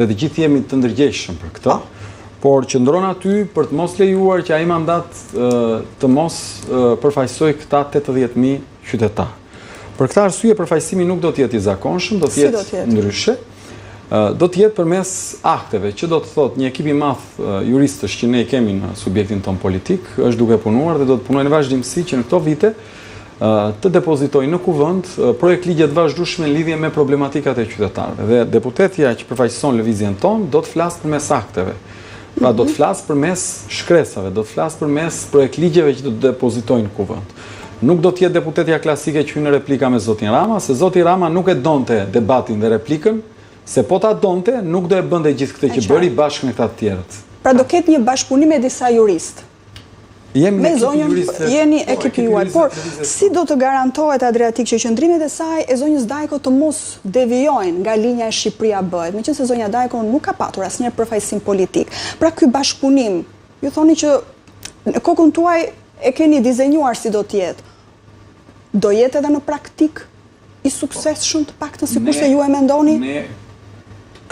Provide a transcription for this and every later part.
dhe të gjithë jemi të ndërgjegjshëm për këtë, por qëndron aty për të mos lejuar që ai mandat të mos përfaqësoj këta 80.000 qytetar. Për këtë arsye përfaqësimi nuk do të jetë i zakonshëm, do të jetë ndryshe. Do të jetë përmes akteve, që do të thotë një ekip i madh juristësh që ne kemi në subjektin ton politik, është duke punuar dhe do të punojnë vazhdimsi që në këto vite të depozitojnë në kuvend projekt ligje të vazhdueshme në lidhje me problematikat e qytetarëve. Dhe deputetja që përfaqëson lëvizjen ton do të flasë përmes akteve. Pra do të flasë përmes shkresave, do të flasë përmes projekt ligjeve që do të depozitojnë në kuvend. Nuk do të jetë deputetja klasike që hyn në replika me zotin Rama, se zoti Rama nuk e donte debatin dhe replikën, se po ta donte, nuk do e bënte gjithë këtë që bëri bashkë me këta të tjerët. Pra do ketë një bashkëpunim me disa juristë. Me zonjën jeni ekipi juaj, por si do të garantohet Adriatik që qëndrimet e saj e zonjës Dajko të mos devijojnë nga linja e Shqipëria bëhet, meqense zonja Dajko nuk ka patur asnjëherë përfaqësim politik. Pra ky bashkëpunim, ju thoni që në kokën tuaj e keni dizenjuar si do të jetë. Do jetë edhe në praktik i suksesshëm të paktën sikur se ju e mendoni? Ne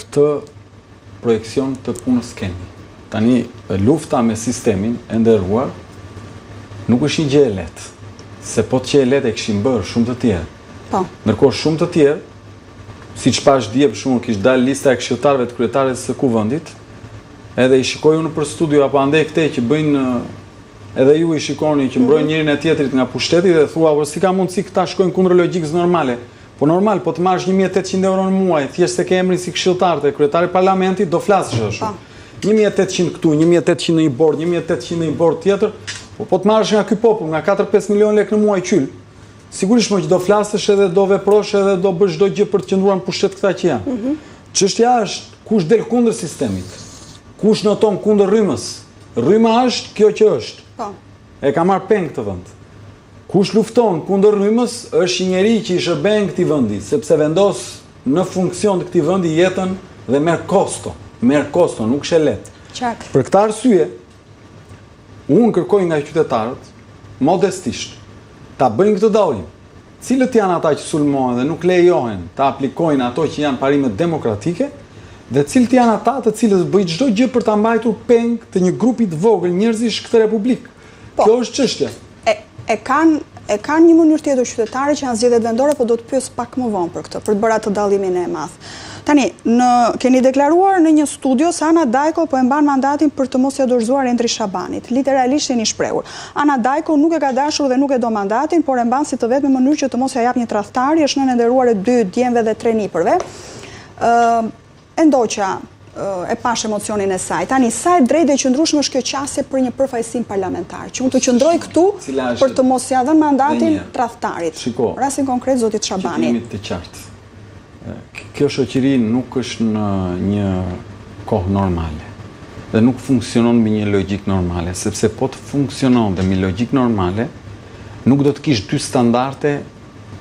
këtë projekcion të punës kemi. Tani lufta me sistemin e nderuar nuk është një gjë e lehtë, se po që e lehtë e kishin bërë shumë të tjerë. Po. Ndërkohë shumë të tjerë, siç pash dje për shembull kishte dalë lista e këshilltarëve të kryetares së kuvendit, edhe i shikoj unë për studio apo andej këtej që bëjnë edhe ju i shikoni që mbrojnë njërin e tjetrit nga pushteti dhe thua, po si ka mundësi këta shkojnë kundër logjikës normale? Po normal, po të marrësh 1.800 euro në muaj, thjesht se ke emrin si këshilltar të kryetari parlamentit, do flasësh ashtu. 1.800 këtu, 1.800 në një bord, 1.800 në një bord tjetër, po të marrësh nga ky popull, nga 4-5 milion lekë në muaj qyll. Sigurisht më që do flasësh edhe do veprosh edhe do bësh çdo gjë për të qëndruar në pushtet këta që janë. Çështja është kush del kundër sistemit. Kush noton kundër rrymës. Rryma është kjo që është. Po. E ka marrë peng këtë vend. Kush lufton kundër rrymës është një njerëz që i shërben këtij vendi, sepse vendos në funksion të këtij vendi jetën dhe merr kosto. Merr kosto, nuk është lehtë. Qartë. Për këtë arsye, unë kërkoj nga qytetarët, modestisht, ta bëjnë këtë dallim. Cilët janë ata që sulmohen dhe nuk lejohen ta aplikojnë ato që janë parimet demokratike, dhe cilët janë ata të cilët bëjnë çdo gjë për ta mbajtur peng të një grupi të vogël njerëzish këtë republikë. Kjo është çështja. E kanë një mënyrë tjetër qytetarë që janë zgjedhjet vendore, po do të pyes pak më vonë për këtë, për të bërë atë dallimin e madh. Tani, keni deklaruar në një studio se Ana Dajko po e mban mandatin për të mos ia dorëzuar Endri Shabanit. Literalisht jeni shprehur. Ana Dajko nuk e ka dashur dhe nuk e do mandatin, por e mban si të vetme mënyrë që të mos ia jap një tradhtari, është nënë nderuar e 2 djemve dhe 3 nipërve. Endoqa e pash emocionin e saj. Tani, sa e drejtë e qëndrueshme është kjo qasje për një përfaqësim parlamentar, që unë të qëndroj këtu për të mos ia dhënë mandatin tradhtarit. Rastin konkret zotit Shabani. Të qartë. Kjo shoqëri nuk është në një kohë normale dhe nuk funksionon me një logjik normale, sepse po të funksionon dhe me logjik normale, nuk do të kish 2 standarde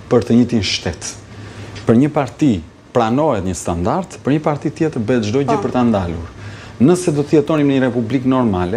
për të njëjtin shtet. Për një parti pranohet një standard, për një parti tjetër bëhet çdo gjë për ta ndalur. Nëse do të jetonim në një republikë normale,